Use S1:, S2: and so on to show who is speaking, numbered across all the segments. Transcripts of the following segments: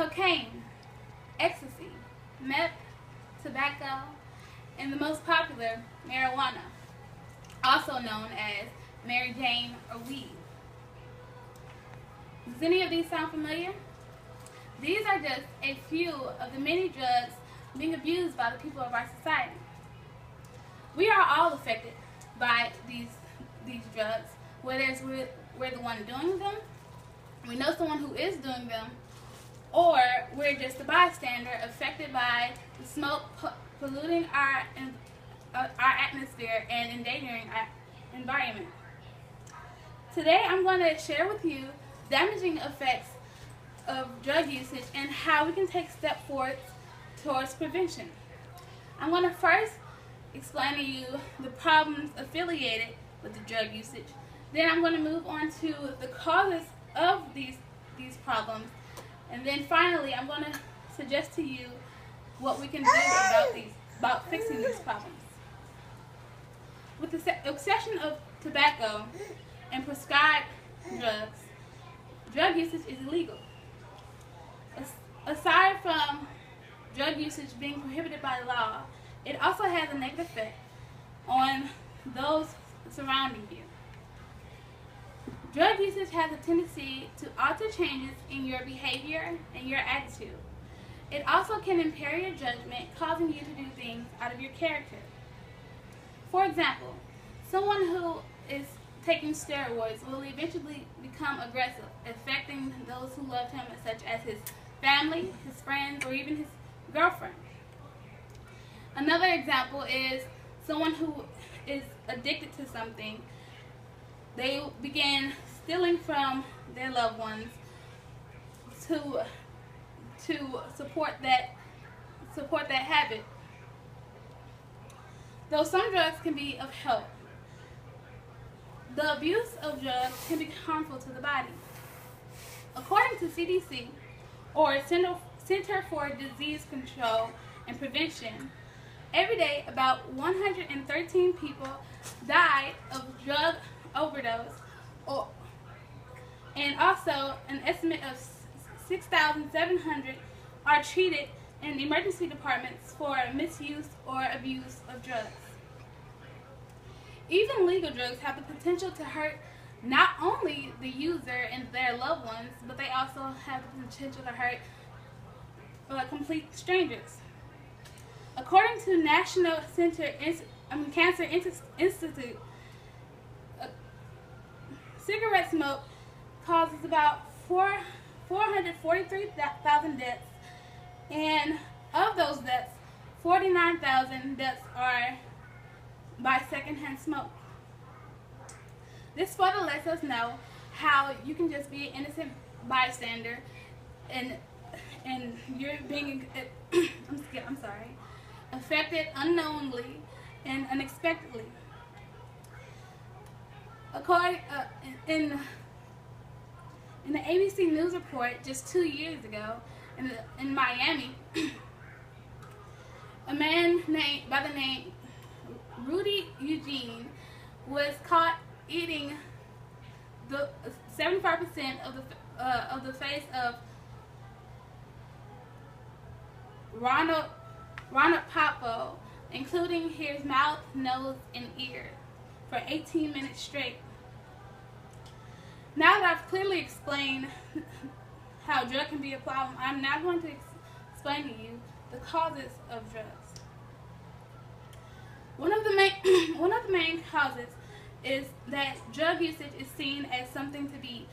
S1: cocaine, ecstasy, meth, tobacco, and the most popular, marijuana, also known as Mary Jane or weed. Does any of these sound familiar? These are just a few of the many drugs being abused by the people of our society. We are all affected by these drugs, whether we're the one doing them, we know someone who is doing them, or we're just a bystander affected by the smoke polluting our atmosphere and endangering our environment. Today I'm going to share with you damaging effects of drug usage and how we can take steps forward towards prevention. I'm going to first explain to you the problems affiliated with the drug usage. Then I'm going to move on to the causes of these problems. And then finally, I'm going to suggest to you what we can do about fixing these problems. With the exception of tobacco and prescribed drugs, drug usage is illegal. Aside from drug usage being prohibited by law, it also has a negative effect on those surrounding you. Drug usage has a tendency to alter changes in your behavior and your attitude. It also can impair your judgment, causing you to do things out of your character. For example, someone who is taking steroids will eventually become aggressive, affecting those who love him, such as his family, his friends, or even his girlfriend. Another example is someone who is addicted to something. They begin stealing from their loved ones to support that habit. Though some drugs can be of help, the abuse of drugs can be harmful to the body. According to CDC, or Center for Disease Control and Prevention, every day about 113 people died of drug overdose, and also an estimate of 6,700 are treated in emergency departments for misuse or abuse of drugs. Even legal drugs have the potential to hurt not only the user and their loved ones, but they also have the potential to hurt complete strangers. According to National Cancer Institute, cigarette smoke causes about 443,000 deaths, and of those deaths, 49,000 deaths are by secondhand smoke. This photo lets us know how you can just be an innocent bystander and you're being affected unknowingly and unexpectedly. According in the ABC News report just 2 years ago in Miami, a man by the name Rudy Eugene was caught eating the 75% of the face of Ronald Papo, including his mouth, nose, and ear, for 18 minutes straight. Now that I've clearly explained how drug can be a problem, I'm now going to explain to you the causes of drugs. One of the main causes is that drug usage is seen as something to be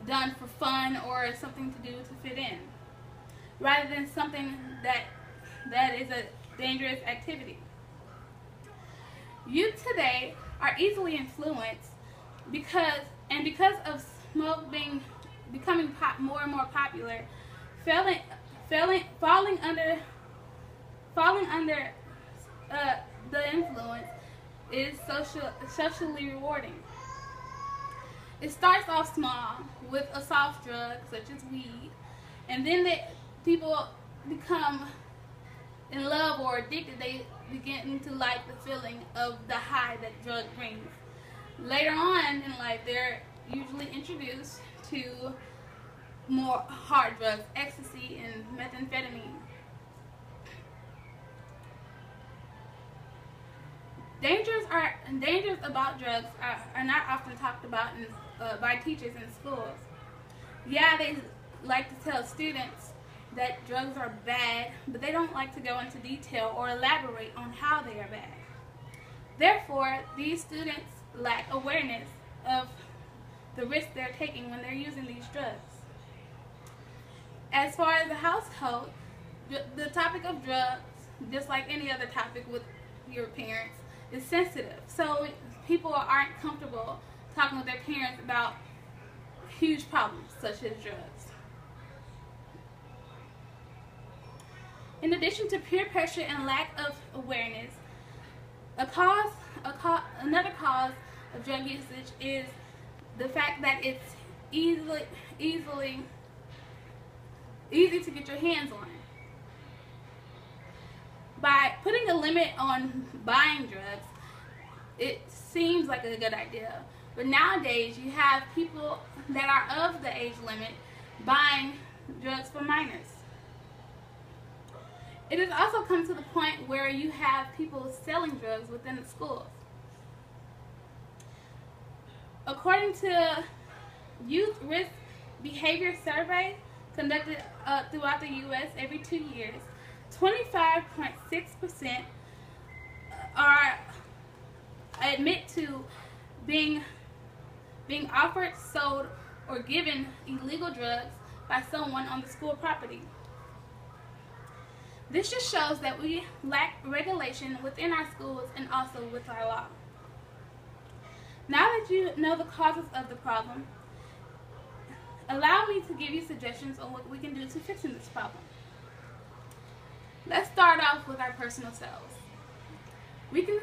S1: done for fun or something to do to fit in, rather than something that is a dangerous activity. Youth today are easily influenced because of smoke becoming more and more popular, falling under the influence is socially rewarding. It starts off small with a soft drug such as weed, and then people become in love or addicted. They begin to like the feeling of the high that drug brings. Later on in life, they're usually introduced to more hard drugs, ecstasy and methamphetamine. Dangers about drugs are not often talked about by teachers in schools. Yeah, they like to tell students that drugs are bad, but they don't like to go into detail or elaborate on how they are bad. Therefore, these students lack awareness of the risk they're taking when they're using these drugs. As far as the household, the topic of drugs, just like any other topic with your parents, is sensitive. So people aren't comfortable talking with their parents about huge problems such as drugs. In addition to peer pressure and lack of awareness, another cause of drug usage is the fact that it's easy to get your hands on. By putting a limit on buying drugs, it seems like a good idea. But nowadays, you have people that are of the age limit buying drugs for minors. It has also come to the point where you have people selling drugs within the schools. According to Youth Risk Behavior Survey conducted throughout the U.S. every 2 years, 25.6% admit to being offered, sold, or given illegal drugs by someone on the school property. This just shows that we lack regulation within our schools and also with our law. Now that you know the causes of the problem, allow me to give you suggestions on what we can do to fix this problem. Let's start off with our personal selves. We can,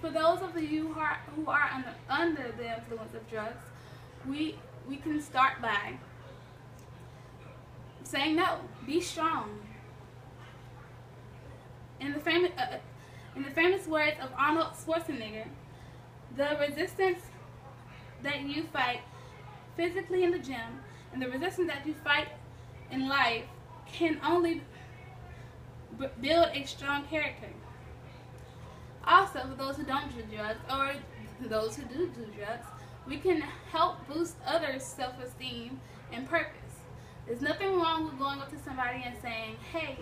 S1: for those of you who are under the influence of drugs, we can start by saying no. Be strong. In the famous words of Arnold Schwarzenegger, the resistance that you fight physically in the gym and the resistance that you fight in life can only build a strong character. Also, for those who don't do drugs or those who do drugs, we can help boost others' self-esteem and purpose. There's nothing wrong with going up to somebody and saying, hey,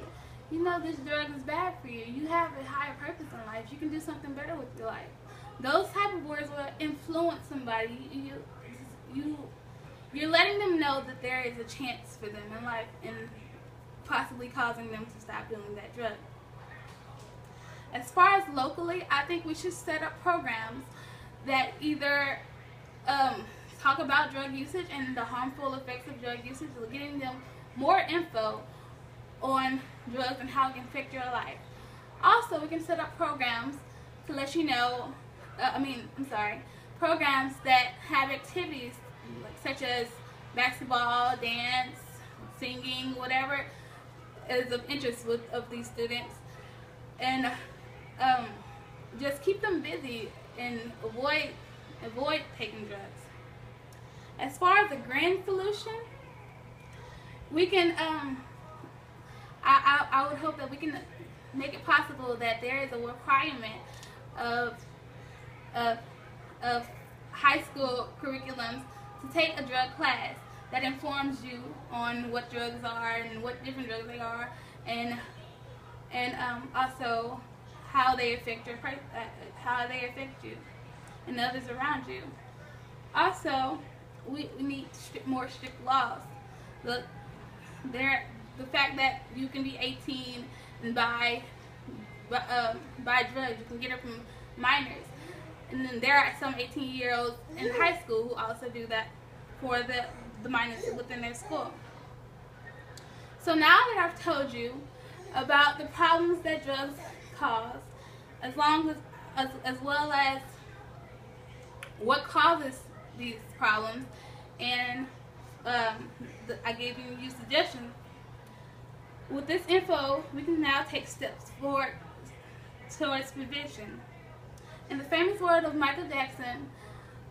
S1: you know this drug is bad for you. You have a higher purpose in life. You can do something better with your life. Those type of words will influence somebody. You're letting them know that there is a chance for them in life and possibly causing them to stop doing that drug. As far as locally, I think we should set up programs that either talk about drug usage and the harmful effects of drug usage, or getting them more info on drugs and how it can affect your life. Also, we can set up programs to let you know, programs that have activities such as basketball, dance, singing, whatever is of interest of these students, and just keep them busy and avoid taking drugs. As far as a grand solution, we can I would hope that we can make it possible that there is a requirement of high school curriculums to take a drug class that informs you on what drugs are and what different drugs they are, and also how they affect you and others around you. Also, we need more strict laws. The fact that you can be 18 and buy drugs, you can get it from minors. And then there are some 18-year-olds in high school who also do that for the minors within their school. So now that I've told you about the problems that drugs cause, as well as what causes these problems, and I gave you suggestions. With this info, we can now take steps forward towards prevention. In the famous word of Michael Jackson,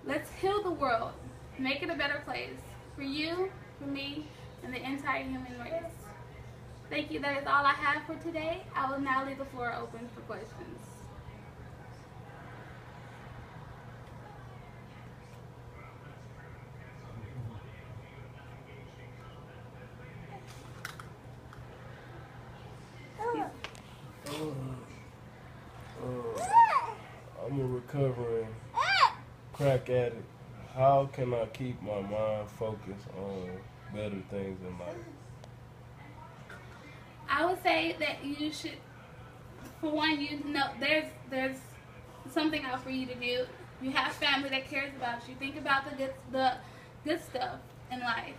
S1: let's heal the world, make it a better place for you, for me, and the entire human race. Thank you. That is all I have for today. I will now leave the floor open for questions.
S2: I'm a recovering crack addict. How can I keep my mind focused on better things in life?
S1: I would say that you should, for one, you know, there's something out for you to do. You have family that cares about you. Think about the good stuff in life,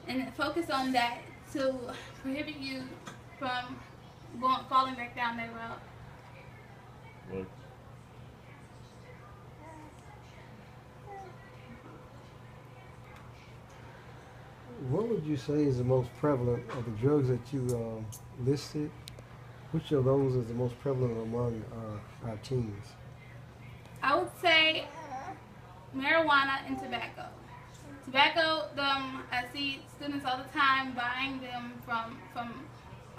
S1: and focus on that to prohibit you from falling back down that route.
S2: What?
S3: What would you say is the most prevalent of the drugs that you listed? Which of those is the most prevalent among our teens?
S1: I would say marijuana and tobacco. Tobacco, I see students all the time buying them from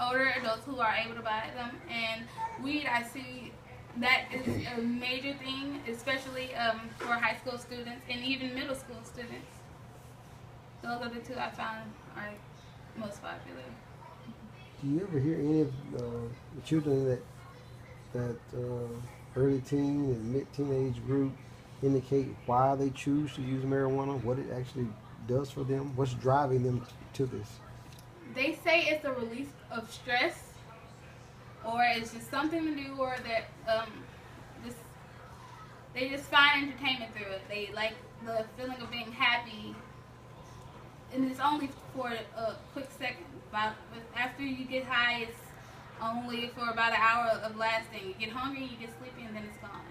S1: older adults who are able to buy them, and weed, I see that is a major thing, especially for high school students and even middle school students. Those are the two I found are most popular.
S3: Do you ever hear any of the children that early teen and mid-teenage group indicate why they choose to use marijuana, what it actually does for them? What's driving them to this?
S1: They say it's a release of stress, or it's just something to do, or that they just find entertainment through it. They like the feeling of being happy, and it's only for a quick second. After you get high, it's only for about an hour of lasting. You get hungry, you get sleepy, and then it's gone.